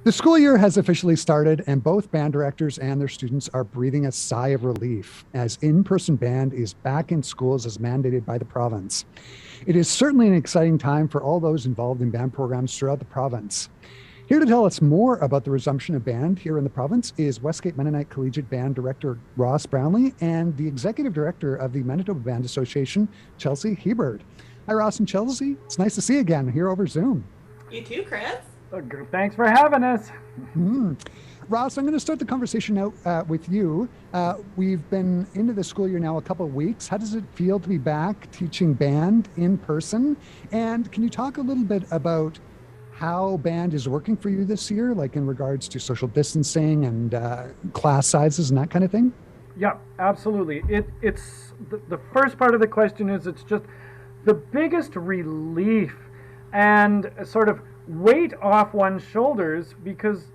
The school year has officially started, and both band directors and their students are breathing a sigh of relief as in person band is back in schools as mandated by the province. It is certainly an exciting time for all those involved in band programs throughout the province. Here to tell us more about the resumption of band here in the province is Westgate Mennonite Collegiate Band Director Ross Brownlee and the Executive Director of the Manitoba Band Association, Chelsey Hiebert. Hi, Ross and Chelsey. It's nice to see you again here over Zoom. You too, Chris. Thanks for having us. Mm. Ross, I'm going to start the conversation out with you. We've been into the school year now a couple of weeks. How does it feel to be back teaching band in person? And can you talk a little bit about how band is working for you this year, like in regards to social distancing and class sizes and that kind of thing? Yeah, absolutely. It's the first part of the question is it's just the biggest relief and sort of weight off one's shoulders, because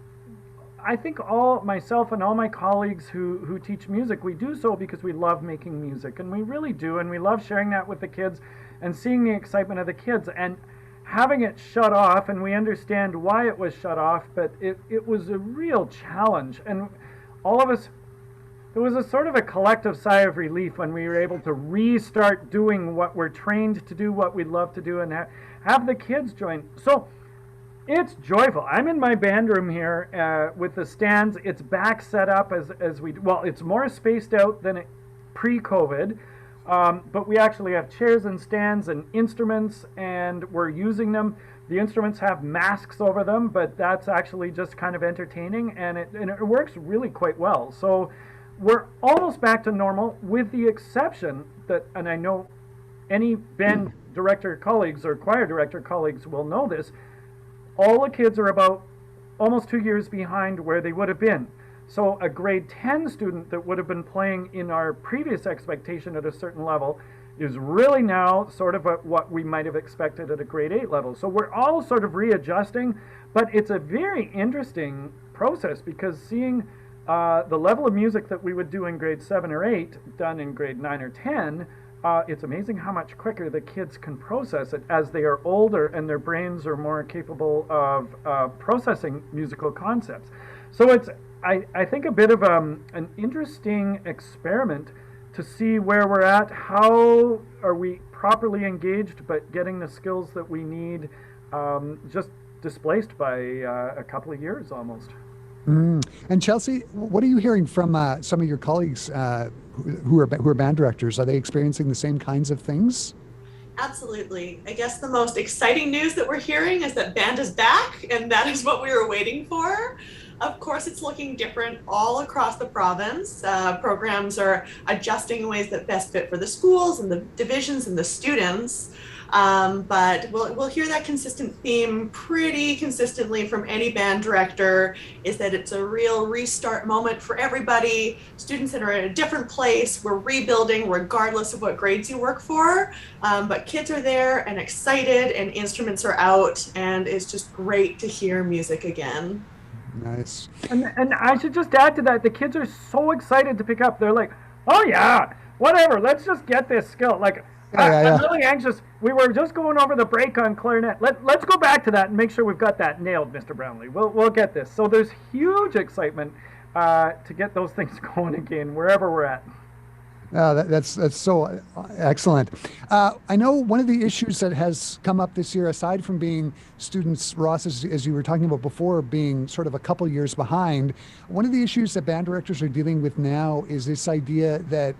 I think all myself and all my colleagues who teach music, we do so because we love making music, and we really do, and we love sharing that with the kids and seeing the excitement of the kids and having it shut off. And we understand why it was shut off, but it was a real challenge, and all of us, it was a sort of a collective sigh of relief when we were able to restart doing what we're trained to do, what we love to do, and have the kids join. So it's joyful. I'm in my band room here with the stands. It's back set up as we, well, it's more spaced out than pre-COVID, but we actually have chairs and stands and instruments, and we're using them. The instruments have masks over them, but that's actually just kind of entertaining, and it works really quite well. So we're almost back to normal, with the exception that, and I know any band director colleagues or choir director colleagues will know this, all the kids are about almost 2 years behind where they would have been. So a grade 10 student that would have been playing in our previous expectation at a certain level is really now sort of what we might have expected at a grade 8 level. So we're all sort of readjusting, but it's a very interesting process, because seeing the level of music that we would do in grade 7 or 8 done in grade 9 or 10, it's amazing how much quicker the kids can process it as they are older and their brains are more capable of processing musical concepts. So it's, I think, a bit of an interesting experiment to see where we're at. How are we properly engaged but getting the skills that we need, just displaced by a couple of years almost. And Chelsey, what are you hearing from some of your colleagues who are band directors? Are they experiencing the same kinds of things? Absolutely. I guess the most exciting news that we're hearing is that band is back, and that is what we were waiting for. Of course, it's looking different all across the province. Programs are adjusting in ways that best fit for the schools and the divisions and the students. But we'll hear that consistent theme pretty consistently from any band director, is that it's a real restart moment for everybody. Students that are in a different place, we're rebuilding regardless of what grades you work for. But kids are there and excited, and instruments are out, and it's just great to hear music again. Nice. And I should just add to that, the kids are so excited to pick up. They're like, oh yeah, whatever, let's just get this skill. Like, I'm really anxious. We were just going over the break on clarinet. Let's go back to that and make sure we've got that nailed, Mr. Brownlee. We'll get this. So there's huge excitement to get those things going again, wherever we're at. That's so excellent. I know one of the issues that has come up this year, aside from being students, Ross, as you were talking about before, being sort of a couple years behind, one of the issues that band directors are dealing with now is this idea that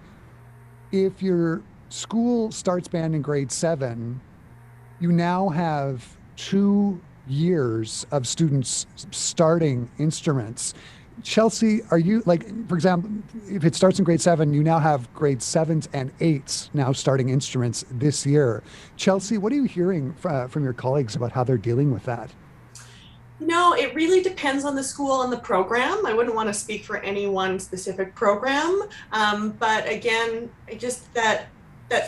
if your school starts band in grade 7, you now have 2 years of students starting instruments. Chelsey, are you, like, for example, if it starts in grade 7, you now have grade 7s and 8s now starting instruments this year. Chelsey, what are you hearing from your colleagues about how they're dealing with that? It really depends on the school and the program. I wouldn't want to speak for any one specific program. But again, just that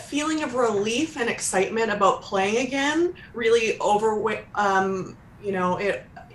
feeling of relief and excitement about playing again really it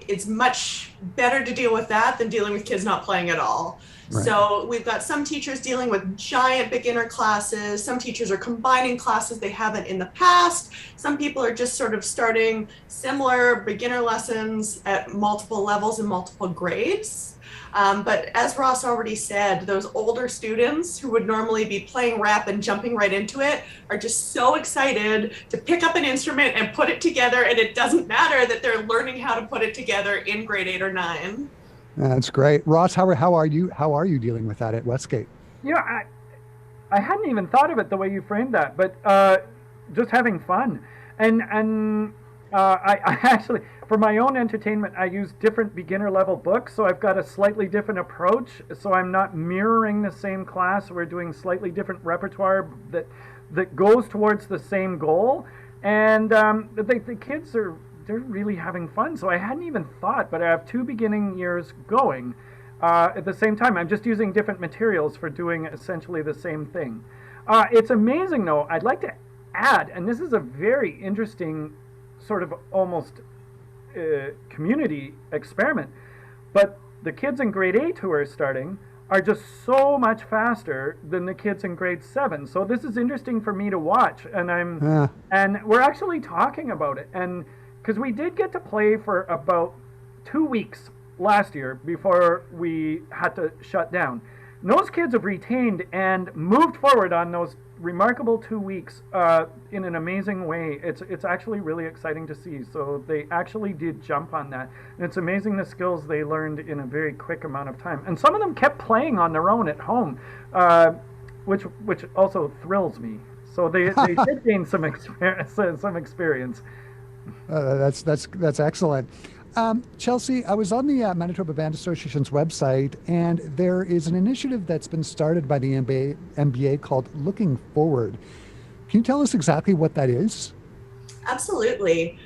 it's much better to deal with that than dealing with kids not playing at all. Right. So we've got some teachers dealing with giant beginner classes. Some teachers are combining classes they haven't in the past. Some people are just sort of starting similar beginner lessons at multiple levels and multiple grades. But as Ross already said, those older students who would normally be playing rap and jumping right into it are just so excited to pick up an instrument and put it together. And it doesn't matter that they're learning how to put it together in grade 8 or 9. That's great. Ross, how are you dealing with that at Westgate? Yeah, I hadn't even thought of it the way you framed that, but just having fun. And I actually, for my own entertainment, I use different beginner level books, so I've got a slightly different approach. So I'm not mirroring the same class. We're doing slightly different repertoire that goes towards the same goal. And the kids they're really having fun. So I hadn't even thought, but I have 2 beginning years going at the same time. I'm just using different materials for doing essentially the same thing. It's amazing, though. I'd like to add, and this is a very interesting sort of almost community experiment, but the kids in grade 8 who are starting are just so much faster than the kids in grade 7. So this is interesting for me to watch, and and we're actually talking about it, and because we did get to play for about 2 weeks last year before we had to shut down. And those kids have retained and moved forward on those remarkable 2 weeks in an amazing way. It's actually really exciting to see. So they actually did jump on that. And it's amazing the skills they learned in a very quick amount of time. And some of them kept playing on their own at home, which also thrills me. So they did gain some experience. That's excellent. Chelsey, I was on the Manitoba Band Association's website, and there is an initiative that's been started by the MBA called Looking Forward. Can you tell us exactly what that is? Absolutely.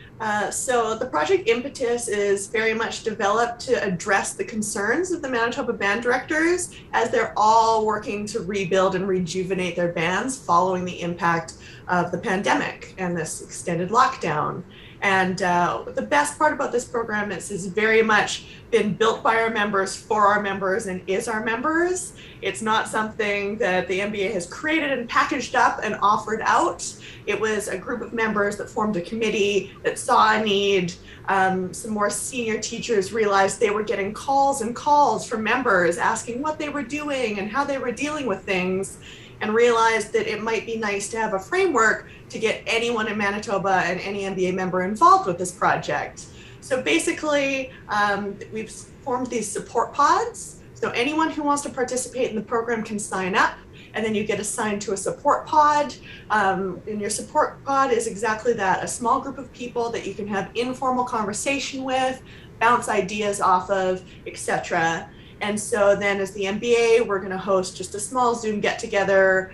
So the project impetus is very much developed to address the concerns of the Manitoba band directors as they're all working to rebuild and rejuvenate their bands following the impact of the pandemic and this extended lockdown. And the best part about this program is it's very much been built by our members for our members and is our members. It's not something that the MBA has created and packaged up and offered out. It was a group of members that formed a committee that saw a need. Some more senior teachers realized they were getting calls and calls from members asking what they were doing and how they were dealing with things, and realized that it might be nice to have a framework to get anyone in Manitoba and any MBA member involved with this project. So basically, we've formed these support pods. So anyone who wants to participate in the program can sign up, and then you get assigned to a support pod. And your support pod is exactly that, a small group of people that you can have informal conversation with, bounce ideas off of, etc. And so then as the MBA, we're going to host just a small Zoom get-together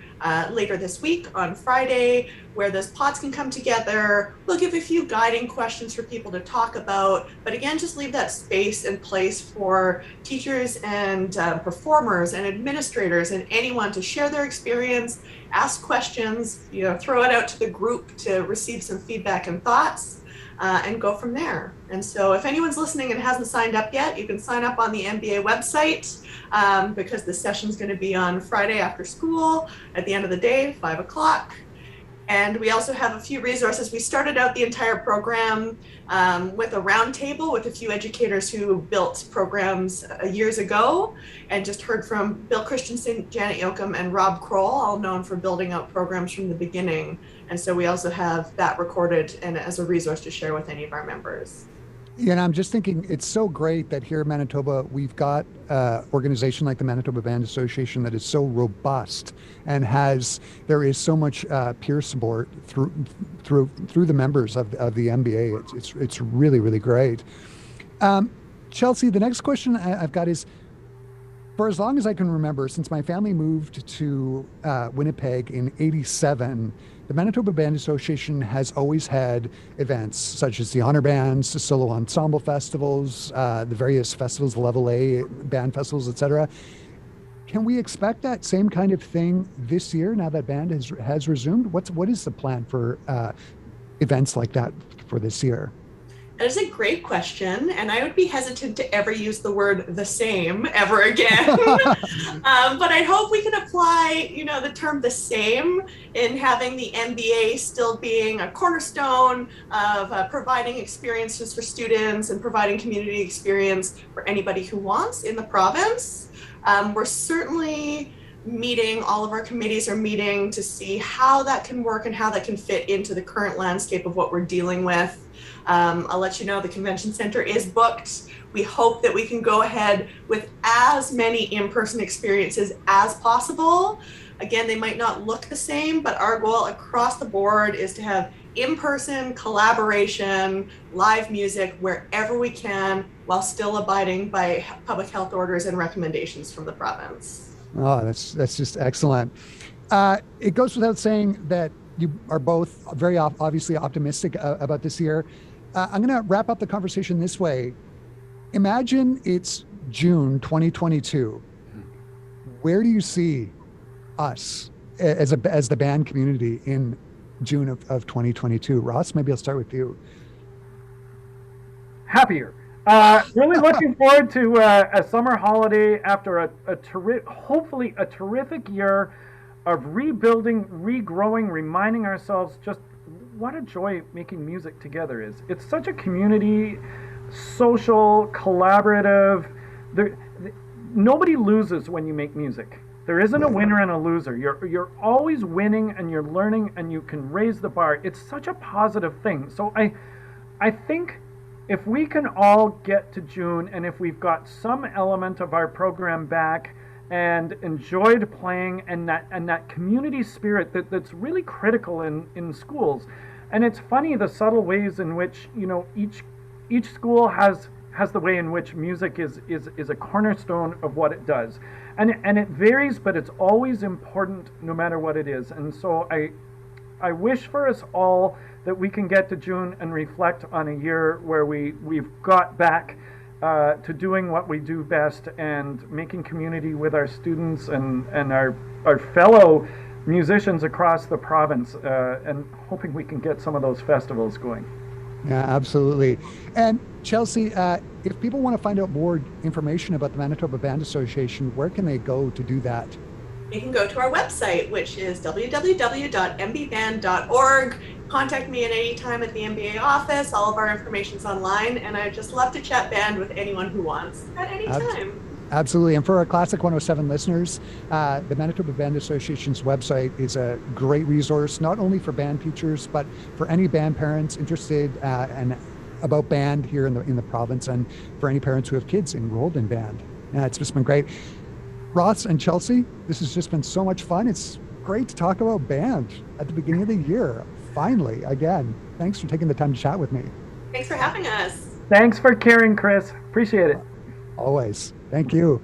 later this week on Friday, where those pods can come together. We'll give a few guiding questions for people to talk about, but again, just leave that space and place for teachers and performers and administrators and anyone to share their experience, ask questions, throw it out to the group to receive some feedback and thoughts. And go from there. And so if anyone's listening and hasn't signed up yet, you can sign up on the MBA website because the session's going to be on Friday after school at the end of the day, 5 o'clock. And we also have a few resources. We started out the entire program with a roundtable with a few educators who built programs years ago, and just heard from Bill Christensen, Janet Yoakum, and Rob Kroll, all known for building out programs from the beginning. And so we also have that recorded and as a resource to share with any of our members. Yeah, and I'm just thinking it's so great that here in Manitoba, we've got an organization like the Manitoba Band Association that is so robust and there is so much peer support through the members of the MBA. It's really, really great. Chelsey, the next question I've got is, for as long as I can remember, since my family moved to Winnipeg in '87, the Manitoba Band Association has always had events such as the honor bands, the solo ensemble festivals, the various festivals, the level A band festivals, etc. Can we expect that same kind of thing this year now that band has resumed? What is the plan for events like that for this year? That is a great question, and I would be hesitant to ever use the word "the same" ever again. But I hope we can apply, the term "the same" in having the MBA still being a cornerstone of providing experiences for students and providing community experience for anybody who wants in the province. We're certainly meeting, all of our committees are meeting to see how that can work and how that can fit into the current landscape of what we're dealing with. I'll let you know the convention center is booked. We hope that we can go ahead with as many in-person experiences as possible. Again, they might not look the same, but our goal across the board is to have in-person collaboration, live music wherever we can, while still abiding by public health orders and recommendations from the province. Oh, that's just excellent. It goes without saying that you are both very obviously optimistic about this year. I'm going to wrap up the conversation this way. Imagine it's June 2022. Where do you see us as the band community in June of 2022? Ross, maybe I'll start with you. Happier. Really looking forward to a summer holiday after hopefully a terrific year of rebuilding, regrowing, reminding ourselves just what a joy making music together is. It's such a community, social, collaborative. Nobody loses when you make music. There isn't a winner and a loser. You're always winning, and you're learning, and you can raise the bar. It's such a positive thing. So I think if we can all get to June, and if we've got some element of our program back and enjoyed playing, and that community spirit that's really critical in schools. And it's funny the subtle ways in which each school has the way in which music is a cornerstone of what it does, and it varies, but it's always important no matter what it is. And so I wish for us all that we can get to June and reflect on a year where we've got back to doing what we do best and making community with our students and our fellow musicians across the province, and hoping we can get some of those festivals going. Yeah, absolutely. And Chelsey, if people want to find out more information about the Manitoba Band Association, where can they go to do that? You can go to our website, which is www.mband.org. Contact me at any time at the MBA office. All of our information's online, and I'd just love to chat band with anyone who wants at any time. Absolutely. And for our Classic 107 listeners, the Manitoba Band Association's website is a great resource, not only for band teachers, but for any band parents interested and about band here in the province, and for any parents who have kids enrolled in band. Yeah, it's just been great. Ross and Chelsey, this has just been so much fun. It's great to talk about band at the beginning of the year. Finally, again, thanks for taking the time to chat with me. Thanks for having us. Thanks for caring, Chris. Appreciate it. Always. Thank you.